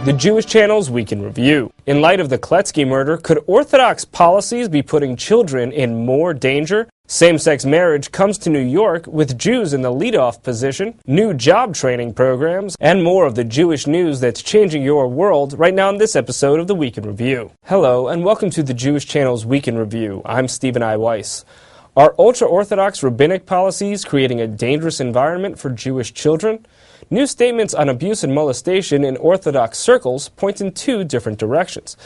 The Jewish Channel's Week in Review. In light of the Kletsky murder, could Orthodox policies be putting children in more danger? Same-sex marriage comes to New York with Jews in the leadoff position, new job training programs, and more of the Jewish news that's changing your world right now in this episode of the Week in Review. Hello, and welcome to the Jewish Channel's Week in Review. I'm Stephen I. Weiss. Are ultra-Orthodox rabbinic policies creating a dangerous environment for Jewish children? New statements on abuse and molestation in Orthodox circles point in two different directions.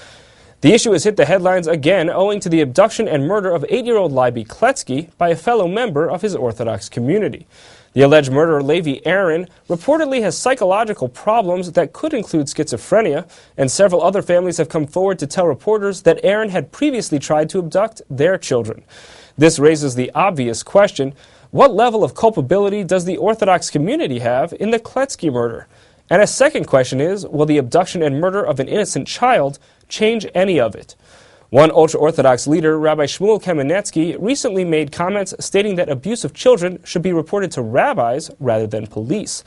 The issue has hit the headlines again owing to the abduction and murder of 8-year-old Levi Kletsky by a fellow member of his Orthodox community. The alleged murderer, Levi Aaron, reportedly has psychological problems that could include schizophrenia, and several other families have come forward to tell reporters that Aaron had previously tried to abduct their children. This raises the obvious question: what level of culpability does the Orthodox community have in the Kletsky murder? And a second question is, will the abduction and murder of an innocent child change any of it? One ultra-Orthodox leader, Rabbi Shmuel Kamenetsky, recently made comments stating that abuse of children should be reported to rabbis rather than police.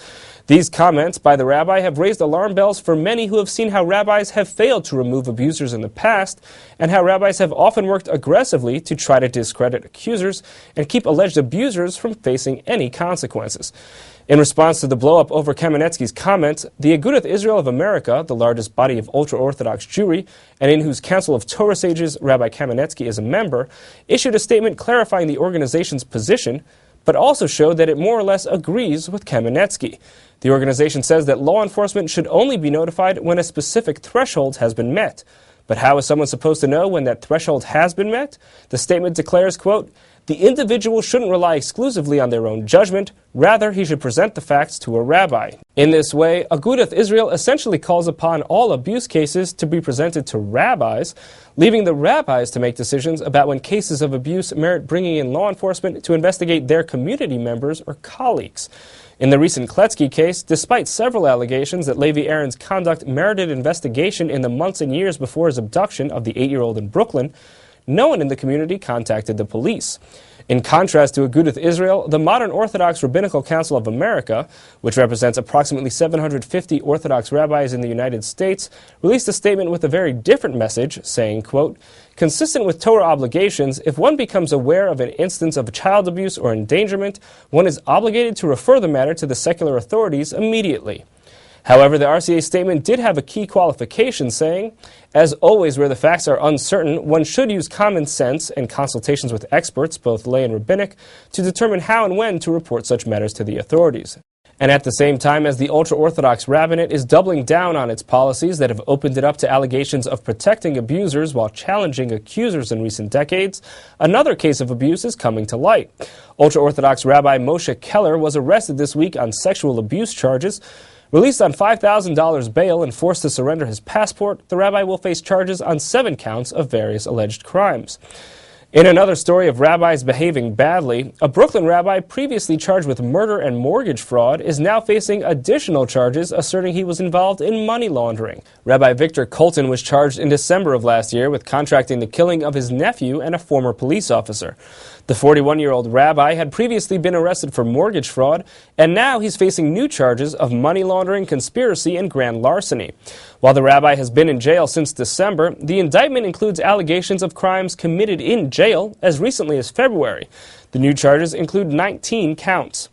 These comments by the rabbi have raised alarm bells for many who have seen how rabbis have failed to remove abusers in the past, and how rabbis have often worked aggressively to try to discredit accusers and keep alleged abusers from facing any consequences. In response to the blow-up over Kamenetsky's comments, the Agudath Israel of America, the largest body of ultra-Orthodox Jewry, and in whose Council of Torah Sages Rabbi Kamenetsky is a member, issued a statement clarifying the organization's position, but also showed that it more or less agrees with Kamenetsky. The organization says that law enforcement should only be notified when a specific threshold has been met. But how is someone supposed to know when that threshold has been met? The statement declares, quote, "The individual shouldn't rely exclusively on their own judgment. Rather, he should present the facts to a rabbi." In this way, Agudath Israel essentially calls upon all abuse cases to be presented to rabbis, leaving the rabbis to make decisions about when cases of abuse merit bringing in law enforcement to investigate their community members or colleagues. In the recent Kletsky case, despite several allegations that Levi Aaron's conduct merited investigation in the months and years before his abduction of the 8-year-old in Brooklyn, no one in the community contacted the police. In contrast to Agudath Israel, the Modern Orthodox Rabbinical Council of America, which represents approximately 750 Orthodox rabbis in the United States, released a statement with a very different message, saying, quote, "Consistent with Torah obligations, if one becomes aware of an instance of child abuse or endangerment, one is obligated to refer the matter to the secular authorities immediately." However, the RCA statement did have a key qualification saying, "As always where the facts are uncertain, one should use common sense and consultations with experts, both lay and rabbinic, to determine how and when to report such matters to the authorities." And at the same time as the ultra-Orthodox rabbinate is doubling down on its policies that have opened it up to allegations of protecting abusers while challenging accusers in recent decades, another case of abuse is coming to light. Ultra-Orthodox Rabbi Moshe Keller was arrested this week on sexual abuse charges. Released on $5,000 bail and forced to surrender his passport, the rabbi will face charges on 7 counts of various alleged crimes. In another story of rabbis behaving badly, a Brooklyn rabbi previously charged with murder and mortgage fraud is now facing additional charges asserting he was involved in money laundering. Rabbi Victor Colton was charged in December of last year with contracting the killing of his nephew and a former police officer. The 41-year-old rabbi had previously been arrested for mortgage fraud, and now he's facing new charges of money laundering, conspiracy, and grand larceny. While the rabbi has been in jail since December, the indictment includes allegations of crimes committed in jail as recently as February. The new charges include 19 counts.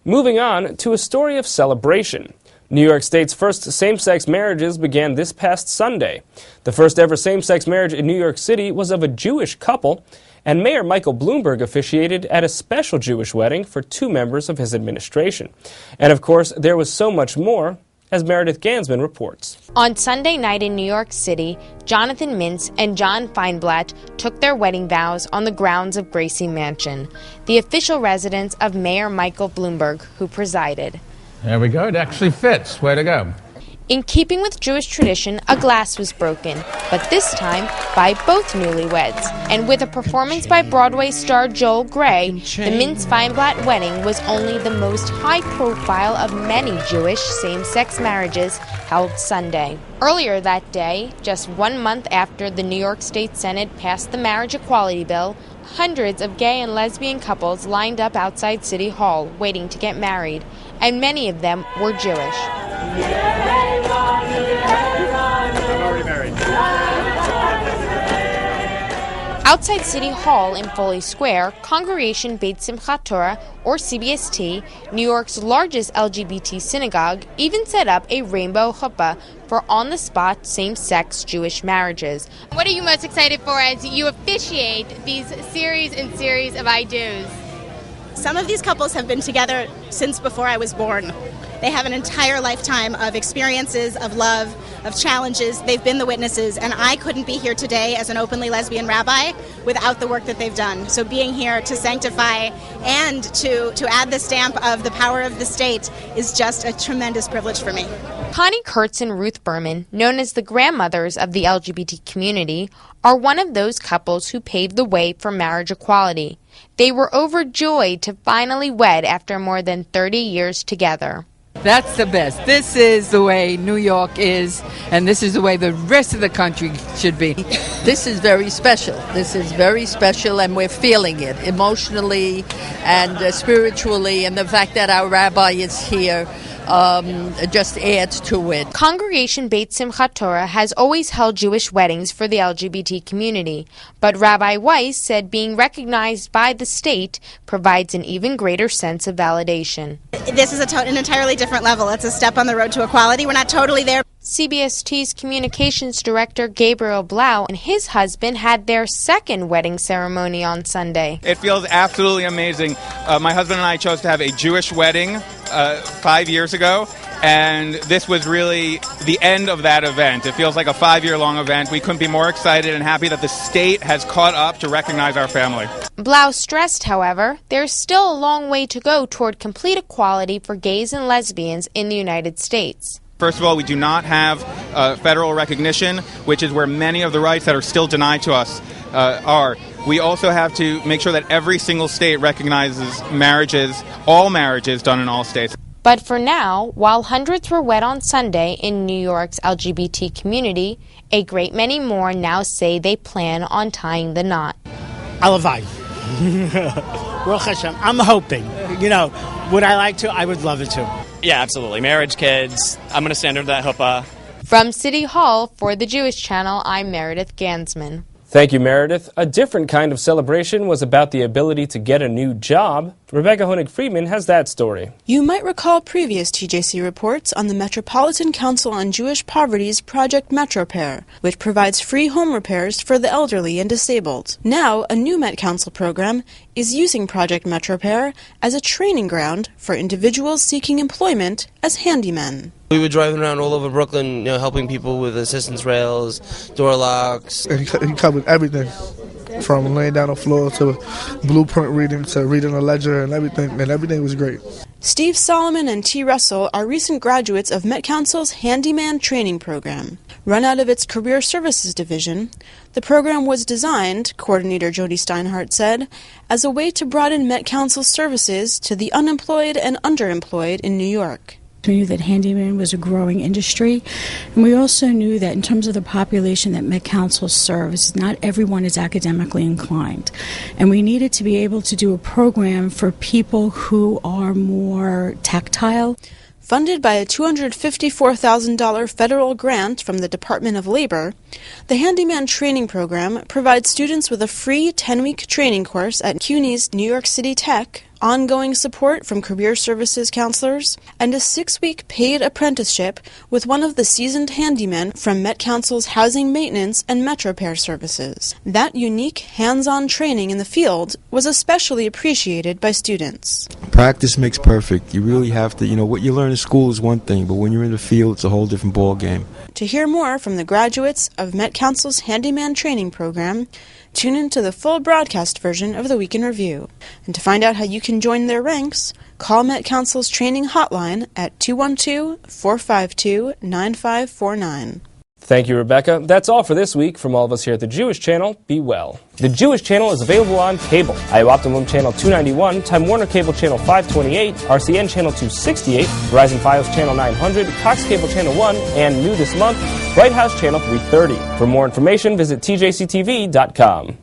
Moving on to a story of celebration. New York State's first same-sex marriages began this past Sunday. The first ever same-sex marriage in New York City was of a Jewish couple, and Mayor Michael Bloomberg officiated at a special Jewish wedding for 2 members of his administration. And of course, there was so much more, as Meredith Gansman reports. On Sunday night in New York City, Jonathan Mintz and John Feinblatt took their wedding vows on the grounds of Gracie Mansion, the official residence of Mayor Michael Bloomberg, who presided. There we go. It actually fits. Way to go. In keeping with Jewish tradition, a glass was broken, but this time by both newlyweds. And with a performance by Broadway star Joel Grey, the Mintz-Feinblatt wedding was only the most high-profile of many Jewish same-sex marriages held Sunday. Earlier that day, just 1 month after the New York State Senate passed the marriage equality bill, hundreds of gay and lesbian couples lined up outside City Hall waiting to get married, and many of them were Jewish. Outside City Hall in Foley Square, Congregation Beit Simchat Torah, or CBST, New York's largest LGBT synagogue, even set up a rainbow chuppah for on-the-spot same-sex Jewish marriages. What are you most excited for as you officiate these series of I do's? Some of these couples have been together since before I was born. They have an entire lifetime of experiences, of love, of challenges. They've been the witnesses, and I couldn't be here today as an openly lesbian rabbi without the work that they've done. So being here to sanctify and to add the stamp of the power of the state is just a tremendous privilege for me. Connie Kurtz and Ruth Berman, known as the grandmothers of the LGBT community, are one of those couples who paved the way for marriage equality. They were overjoyed to finally wed after more than 30 years together. That's the best. This is the way New York is, and this is the way the rest of the country should be. This is very special. This is very special, and we're feeling it emotionally and spiritually, and the fact that our rabbi is here just adds to it. Congregation Beit Simchat Torah has always held Jewish weddings for the LGBT community, but Rabbi Weiss said being recognized by the state provides an even greater sense of validation. This is an entirely different level. It's a step on the road to equality. We're not totally there. CBST's communications director Gabriel Blau and his husband had their second wedding ceremony on Sunday. It feels absolutely amazing. My husband and I chose to have a Jewish wedding 5 years ago, and this was really the end of that event. It feels like a 5-year-long event. We couldn't be more excited and happy that the state has caught up to recognize our family. Blau stressed, however, there's still a long way to go toward complete equality for gays and lesbians in the United States. First of all, we do not have federal recognition, which is where many of the rights that are still denied to us are. We also have to make sure that every single state recognizes marriages, all marriages done in all states. But for now, while hundreds were wed on Sunday in New York's LGBT community, a great many more now say they plan on tying the knot. Alavai. Baruch Hashem. I'm hoping. Would I like to? I would love it to. Yeah, absolutely. Marriage, kids. I'm going to stand under that chuppah. From City Hall for the Jewish Channel, I'm Meredith Gansman. Thank you, Meredith. A different kind of celebration was about the ability to get a new job. Rebecca Honig-Friedman has that story. You might recall previous TJC reports on the Metropolitan Council on Jewish Poverty's Project MetroPair, which provides free home repairs for the elderly and disabled. Now, a new Met Council program is using Project MetroPair as a training ground for individuals seeking employment as handymen. We were driving around all over Brooklyn, helping people with assistance rails, door locks. And he covered everything, from laying down on the floor to blueprint reading to reading a ledger and everything was great. Steve Solomon and T. Russell are recent graduates of Met Council's Handyman Training Program. Run out of its Career Services Division, the program was designed, coordinator Jody Steinhardt said, as a way to broaden Met Council's services to the unemployed and underemployed in New York. We knew that handyman was a growing industry, and we also knew that in terms of the population that Met Council serves, not everyone is academically inclined. And we needed to be able to do a program for people who are more tactile. Funded by a $254,000 federal grant from the Department of Labor, the Handyman Training Program provides students with a free 10-week training course at CUNY's New York City Tech, ongoing support from career services counselors, and a 6-week paid apprenticeship with one of the seasoned handymen from Met Council's Housing Maintenance and MetroPair services. That unique hands-on training in the field was especially appreciated by students. Practice makes perfect. You really have to, what you learn in school is one thing, but when you're in the field, it's a whole different ball game. To hear more from the graduates of Met Council's Handyman Training Program, tune in to the full broadcast version of the Week in Review. And to find out how you can join their ranks, call Met Council's training hotline at 212-452-9549. Thank you, Rebecca. That's all for this week. From all of us here at the Jewish Channel, be well. The Jewish Channel is available on cable. IO Optimum Channel 291, Time Warner Cable Channel 528, RCN Channel 268, Verizon Fios Channel 900, Cox Cable Channel 1, and new this month, Bright House Channel 330. For more information, visit tjctv.com.